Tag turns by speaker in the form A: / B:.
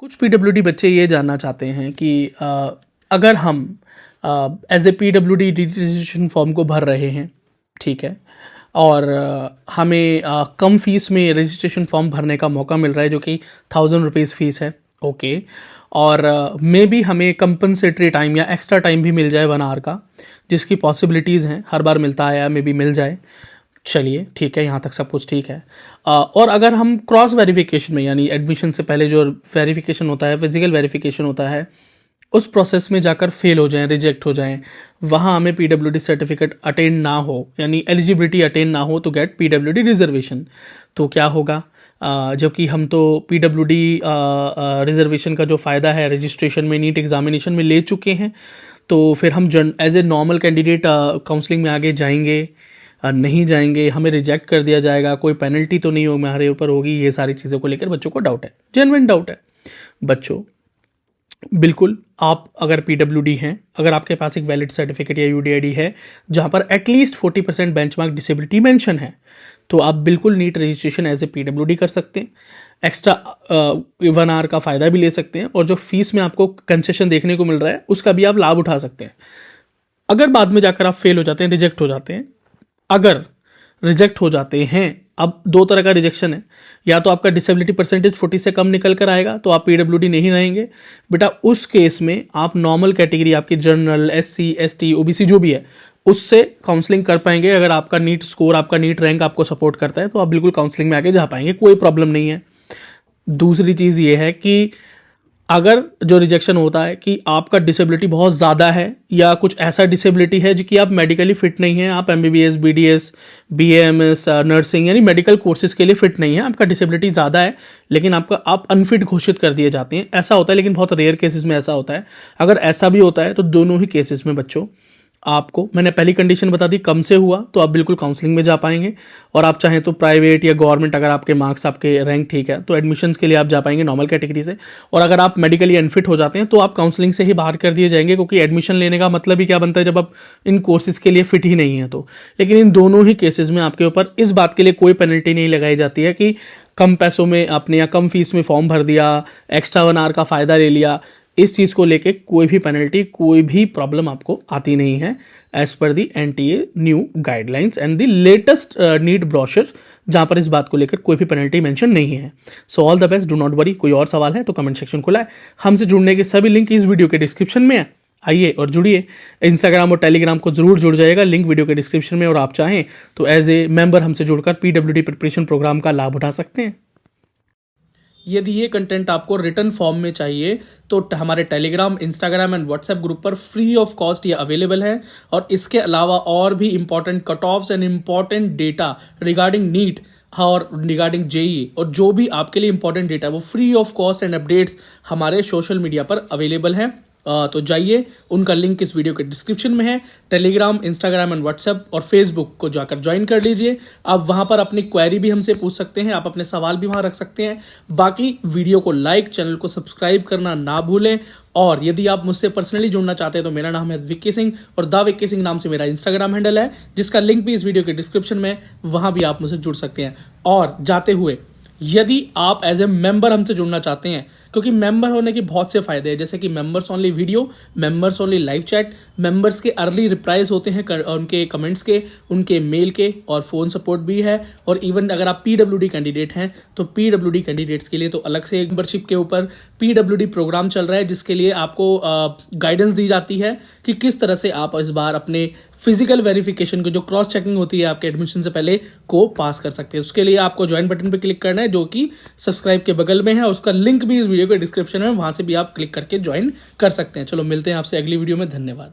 A: कुछ पीडब्ल्यूडी बच्चे ये जानना चाहते हैं कि अगर हम as a PWD registration form को भर रहे हैं, ठीक है, और हमें कम फीस में रजिस्ट्रेशन फॉर्म भरने का मौका मिल रहा है जो कि 1000 रुपीज़ फ़ीस है, ओके, और मे बी हमें कंपनसेटरी टाइम या एक्स्ट्रा टाइम भी मिल जाए 1 आवर का, जिसकी पॉसिबिलिटीज़ हैं, हर बार मिलता है या मे बी मिल जाए। चलिए ठीक है, यहाँ तक सब कुछ ठीक है। और अगर हम क्रॉस वेरिफिकेशन में, यानी एडमिशन से पहले जो वेरिफिकेशन होता है, फिजिकल वेरिफिकेशन होता है, उस प्रोसेस में जाकर फेल हो जाएं, रिजेक्ट हो जाएं, वहाँ हमें पीडब्ल्यूडी सर्टिफिकेट अटेंड ना हो, यानी एलिजिबिलिटी अटेंड ना हो टू गेट पीडब्ल्यूडी रिजर्वेशन, तो क्या होगा? जबकि हम तो पीडब्ल्यूडी रिजर्वेशन का जो फ़ायदा है रजिस्ट्रेशन में, नीट एग्जामिनेशन में ले चुके हैं, तो फिर हम as a normal candidate counselling में आगे जाएंगे, नहीं जाएंगे, हमें रिजेक्ट कर दिया जाएगा, कोई पेनल्टी तो नहीं होगी हमारे ऊपर होगी, ये सारी चीज़ों को लेकर बच्चों को डाउट है, जेन्युइन डाउट है। बच्चों बिल्कुल, आप अगर पीडब्ल्यूडी हैं, अगर आपके पास एक वैलिड सर्टिफिकेट या यूडीआईडी है जहाँ पर एटलीस्ट 40% बेंचमार्क डिसेबिलिटी मेंशन है, तो आप बिल्कुल NEET registration as a PWD कर सकते हैं, एक्स्ट्रा 1 आवर का फ़ायदा भी ले सकते हैं, और जो फीस में आपको कंसेशन देखने को मिल रहा है उसका भी आप लाभ उठा सकते हैं। अगर बाद में जाकर आप फेल हो जाते हैं, रिजेक्ट हो जाते हैं, अगर रिजेक्ट हो जाते हैं, अब 2 तरह का रिजेक्शन है, या तो आपका डिसेबिलिटी परसेंटेज 40 से कम निकल कर आएगा तो आप पीडब्ल्यूडी नहीं रहेंगे बेटा, उस केस में आप नॉर्मल कैटेगरी, आपकी जनरल, एससी, एसटी, ओबीसी जो भी है, उससे काउंसलिंग कर पाएंगे। अगर आपका नीट स्कोर, आपका नीट रैंक आपको सपोर्ट करता है तो आप बिल्कुल काउंसलिंग में आके जा पाएंगे, कोई प्रॉब्लम नहीं है। दूसरी चीज़ ये है कि अगर जो रिजेक्शन होता है कि आपका डिसेबिलिटी बहुत ज़्यादा है, या कुछ ऐसा डिसेबिलिटी है जो कि आप मेडिकली फिट नहीं है, आप एमबीबीएस, बीडीएस, बीएएमएस, नर्सिंग यानी मेडिकल कोर्सेज के लिए फिट नहीं है, आपका डिसेबिलिटी ज़्यादा है, लेकिन आप अनफिट घोषित कर दिए जाते हैं, ऐसा होता है, लेकिन बहुत रेयर केसेस में ऐसा होता है। अगर ऐसा भी होता है तो दोनों ही केसेस में बच्चों आपको, मैंने पहली कंडीशन बता दी, कम से हुआ तो आप बिल्कुल काउंसलिंग में जा पाएंगे, और आप चाहें तो प्राइवेट या गवर्नमेंट, अगर आपके मार्क्स, आपके रैंक ठीक है, तो एडमिशन्स के लिए आप जा पाएंगे नॉर्मल कैटेगरी से, और अगर आप मेडिकली अनफिट हो जाते हैं तो आप काउंसलिंग से ही बाहर कर दिए जाएंगे, क्योंकि एडमिशन लेने का मतलब ही क्या बनता है जब आप इन कोर्सेज के लिए फिट ही नहीं है तो। लेकिन इन दोनों ही केसेज में आपके ऊपर इस बात के लिए कोई पेनल्टी नहीं लगाई जाती है कि कम पैसों में आपने या कम फीस में फॉर्म भर दिया, एक्स्ट्रा 1 आवर का फ़ायदा ले लिया, इस चीज़ को लेके कोई भी पेनल्टी, कोई भी प्रॉब्लम आपको आती नहीं है, as per the NTA new guidelines and the latest NEET brochure, जहां पर इस बात को लेकर कोई भी पेनल्टी मेंशन नहीं है। So all the best, do not worry. कोई और सवाल है तो कमेंट सेक्शन खुला है, हमसे जुड़ने के सभी लिंक इस वीडियो के डिस्क्रिप्शन में है, आइए और जुड़िए। इंस्टाग्राम और टेलीग्राम को जरूर जुड़ जाएगा, लिंक वीडियो के डिस्क्रिप्शन में, और आप चाहें तो एज ए मेंबर हमसे जुड़कर पीडब्ल्यूडी प्रिपरेशन प्रोग्राम का लाभ उठा सकते हैं। यदि ये कंटेंट आपको रिटर्न फॉर्म में चाहिए तो हमारे Telegram, Instagram and WhatsApp group पर फ्री ऑफ कॉस्ट ये अवेलेबल है, और इसके अलावा और भी important cutoffs and important data regarding NEET और रिगार्डिंग जेई, और जो भी आपके लिए इंपॉर्टेंट डेटा वो free of cost and updates हमारे सोशल मीडिया पर अवेलेबल है। तो जाइए, उनका लिंक इस वीडियो के डिस्क्रिप्शन में है। टेलीग्राम, इंस्टाग्राम एंड व्हाट्सएप और फेसबुक को जाकर ज्वाइन कर लीजिए। आप वहां पर अपनी क्वेरी भी हमसे पूछ सकते हैं, आप अपने सवाल भी वहां रख सकते हैं। बाकी वीडियो को लाइक, चैनल को सब्सक्राइब करना ना भूलें, और यदि आप मुझसे पर्सनली जुड़ना चाहते हैं तो मेरा नाम है विक्की सिंह, और द विक्की सिंह नाम से मेरा इंस्टाग्राम हैंडल है, जिसका लिंक भी इस वीडियो के डिस्क्रिप्शन में, वहां भी आप मुझसे जुड़ सकते हैं। और जाते हुए, यदि आप एज ए मेंबर हमसे जुड़ना चाहते हैं, क्योंकि मेंबर होने के बहुत से फायदे हैं, जैसे कि members only video, members only live chat, members के अर्ली रिप्लाईज होते हैं उनके कमेंट्स के, उनके मेल के, और फोन सपोर्ट भी है। और इवन अगर आप पीडब्ल्यूडी कैंडिडेट हैं तो पीडब्ल्यूडी कैंडिडेट्स के लिए तो अलग से मेंबरशिप के ऊपर पीडब्ल्यूडी प्रोग्राम चल रहा है, जिसके लिए आपको गाइडेंस दी जाती है कि किस तरह से आप इस बार अपने फिजिकल वेरिफिकेशन को, जो क्रॉस चेकिंग होती है आपके एडमिशन से पहले, को पास कर सकते हैं। उसके लिए आपको ज्वाइन बटन पर क्लिक करना है, जो कि सब्सक्राइब के बगल में है, और उसका लिंक भी इस वीडियो के डिस्क्रिप्शन में, वहां से भी आप क्लिक करके ज्वाइन कर सकते हैं। चलो मिलते हैं आपसे अगली वीडियो में, धन्यवाद।